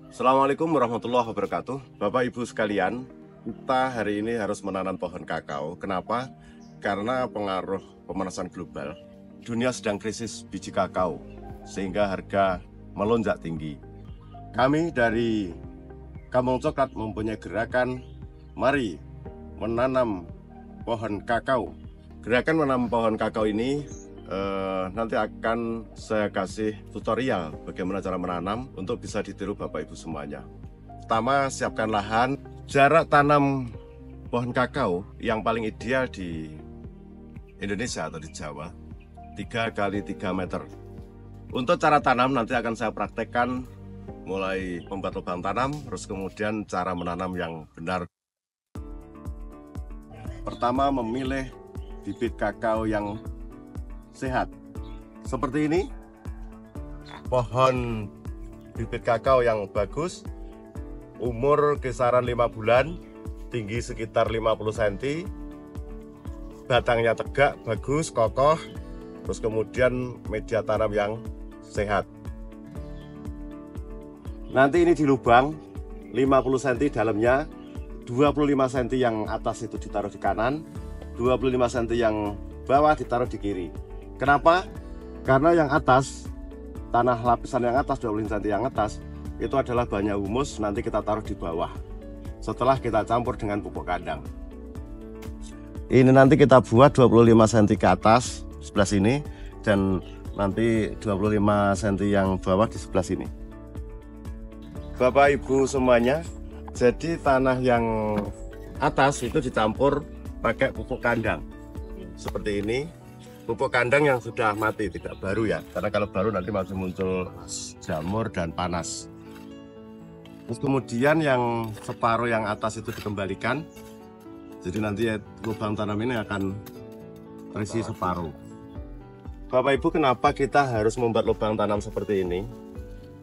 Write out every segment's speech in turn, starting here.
Assalamualaikum warahmatullahi wabarakatuh. Bapak Ibu sekalian, kita hari ini harus menanam pohon kakao. Kenapa? Karena pengaruh pemanasan global. Dunia sedang krisis biji kakao, sehingga harga melonjak tinggi. Kami dari Kampung Coklat mempunyai gerakan Mari Menanam Pohon Kakao. Gerakan menanam pohon kakao ini nanti akan saya kasih tutorial bagaimana cara menanam untuk bisa ditiru Bapak Ibu semuanya. Pertama, siapkan lahan. Jarak tanam pohon kakao yang paling ideal di Indonesia atau di Jawa 3 kali 3 meter. Untuk cara tanam nanti akan saya praktekkan, mulai membuat lubang tanam, terus kemudian cara menanam yang benar. Pertama, memilih bibit kakao yang sehat. Seperti ini, pohon bibit kakao yang bagus, umur kisaran 5 bulan, tinggi sekitar 50 cm, batangnya tegak, bagus, kokoh, terus kemudian media tanam yang sehat. Nanti ini di lubang 50 cm dalamnya, 25 cm yang atas itu ditaruh di kanan, 25 cm yang bawah ditaruh di kiri. Kenapa? Karena yang atas, tanah lapisan yang atas, 25 cm yang atas, itu adalah banyak humus, nanti kita taruh di bawah. Setelah kita campur dengan pupuk kandang. Ini nanti kita buat 25 cm ke atas, sebelah sini, dan nanti 25 cm yang bawah di sebelah sini. Bapak Ibu semuanya, jadi tanah yang atas itu dicampur pakai pupuk kandang. Seperti ini. Pupuk kandang yang sudah mati, tidak baru ya, karena kalau baru nanti masih muncul jamur dan panas. Terus kemudian yang separuh yang atas itu dikembalikan, jadi nanti lubang tanam ini akan terisi separuh. Bapak Ibu, kenapa kita harus membuat lubang tanam seperti ini?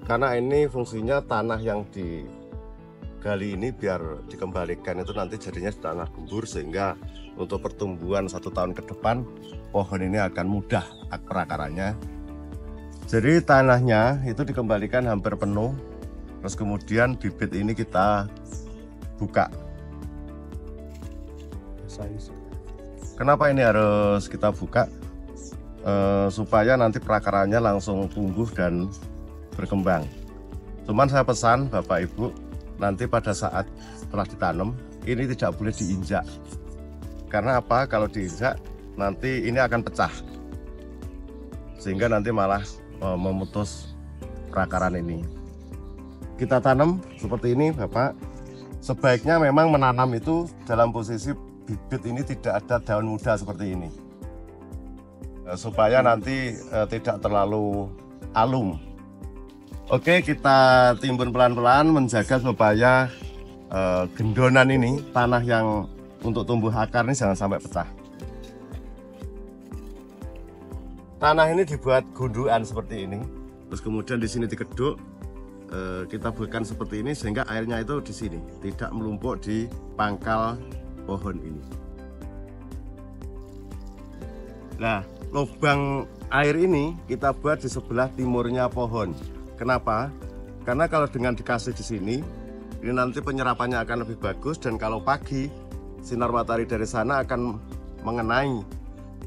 Karena ini fungsinya tanah yang digali ini biar dikembalikan itu nanti jadinya tanah gembur, sehingga untuk pertumbuhan 1 tahun ke depan pohon ini akan mudah perakarannya. Jadi tanahnya itu dikembalikan hampir penuh, terus kemudian bibit ini kita buka. Kenapa ini harus kita buka? Supaya nanti perakarannya langsung tumbuh dan berkembang. Cuman saya pesan Bapak Ibu, nanti pada saat setelah ditanam ini tidak boleh diinjak. Karena apa? Kalau diinjak nanti ini akan pecah, sehingga nanti malah memutus perakaran ini. Kita tanam seperti ini Bapak. Sebaiknya memang menanam itu dalam posisi bibit ini tidak ada daun muda seperti ini, supaya nanti tidak terlalu alum. Oke, kita timbun pelan-pelan, menjaga supaya gendonan ini, tanah yang untuk tumbuh akar ini jangan sampai pecah. Tanah ini dibuat gundukan seperti ini, terus kemudian di sini dikeduk, kita buatkan seperti ini sehingga airnya itu di sini, tidak melumpuk di pangkal pohon ini. Nah, lubang air ini kita buat di sebelah timurnya pohon. Kenapa? Karena kalau dengan dikasih di sini, ini nanti penyerapannya akan lebih bagus, dan kalau pagi sinar matahari dari sana akan mengenai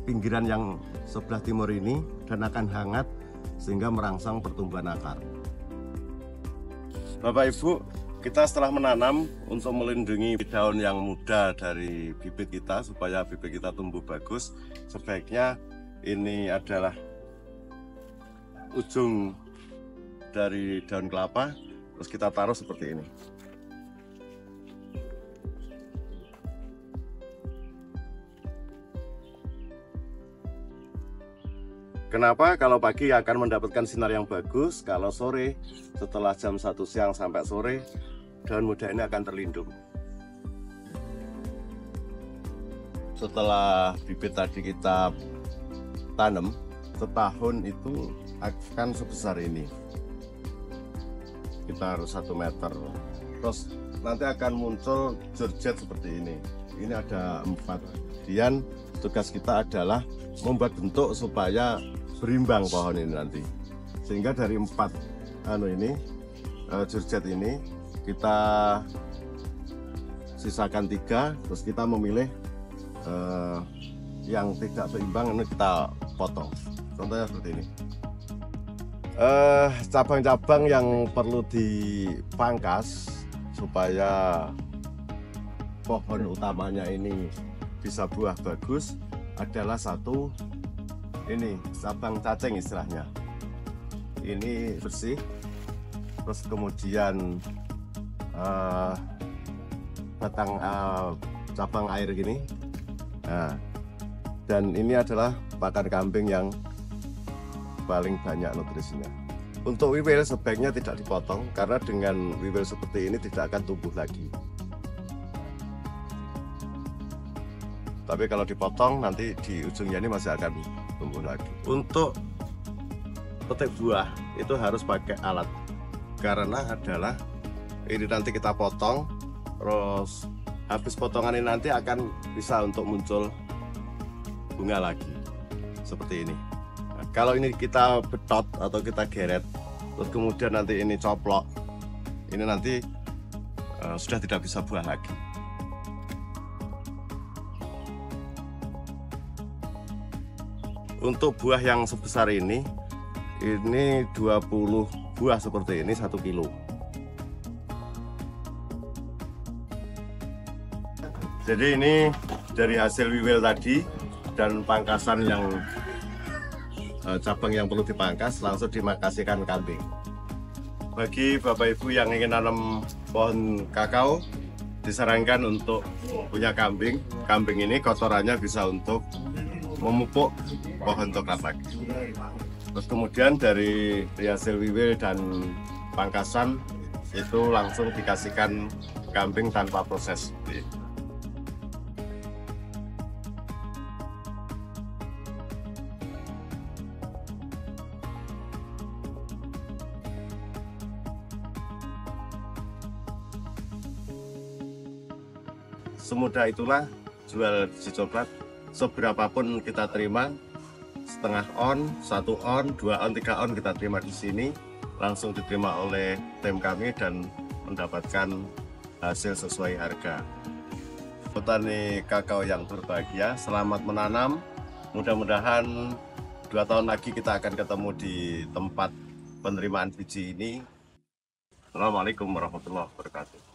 pinggiran yang sebelah timur ini dan akan hangat sehingga merangsang pertumbuhan akar. Bapak Ibu, kita setelah menanam untuk melindungi daun yang muda dari bibit kita supaya bibit kita tumbuh bagus, sebaiknya ini adalah ujung dari daun kelapa, terus kita taruh seperti ini. Kenapa? Kalau pagi akan mendapatkan sinar yang bagus, kalau sore setelah jam 1 siang sampai sore daun muda ini akan terlindung. Setelah bibit tadi kita tanam, setahun itu akan sebesar ini. Kita harus 1 meter. Terus nanti akan muncul jerjet seperti ini. Ini ada 4. Kemudian tugas kita adalah membuat bentuk supaya berimbang pohon ini nanti, sehingga dari 4 ini jurjet ini kita sisakan 3, terus kita memilih yang tidak seimbang, ini kita potong. Contohnya seperti ini. Cabang-cabang yang perlu dipangkas supaya pohon utamanya ini bisa buah bagus adalah satu ini cabang cacing istilahnya. Ini bersih, terus kemudian batang cabang air gini. Nah, dan ini adalah pakan kambing yang paling banyak nutrisinya. Untuk wiwil sebaiknya tidak dipotong karena dengan wiwil seperti ini tidak akan tumbuh lagi. Tapi kalau dipotong nanti di ujungnya ini masih akan tumbuh lagi. Untuk petik buah itu harus pakai alat karena adalah ini nanti kita potong, terus habis potongan ini nanti akan bisa untuk muncul bunga lagi seperti ini. Nah, kalau ini kita betot atau kita geret terus kemudian nanti ini coplok, ini nanti sudah tidak bisa buah lagi. Untuk buah yang sebesar ini 20 buah seperti ini 1 kilo. Jadi ini dari hasil wiwil tadi dan pangkasan yang cabang yang perlu dipangkas langsung dimakasihkan kambing. Bagi Bapak Ibu yang ingin nanam pohon kakao, disarankan untuk punya kambing. Kambing ini kotorannya bisa untuk memupuk pohon coklat lagi. Terus kemudian dari hasil wiwil dan pangkasan itu langsung dikasihkan kambing tanpa proses. Semudah itulah jual biji coklat. Seberapapun kita terima, setengah on, 1 on, 2 on, 3 on kita terima di sini, langsung diterima oleh tim kami dan mendapatkan hasil sesuai harga. Petani kakao yang berbahagia, selamat menanam. Mudah-mudahan 2 tahun lagi kita akan ketemu di tempat penerimaan biji ini. Assalamualaikum warahmatullahi wabarakatuh.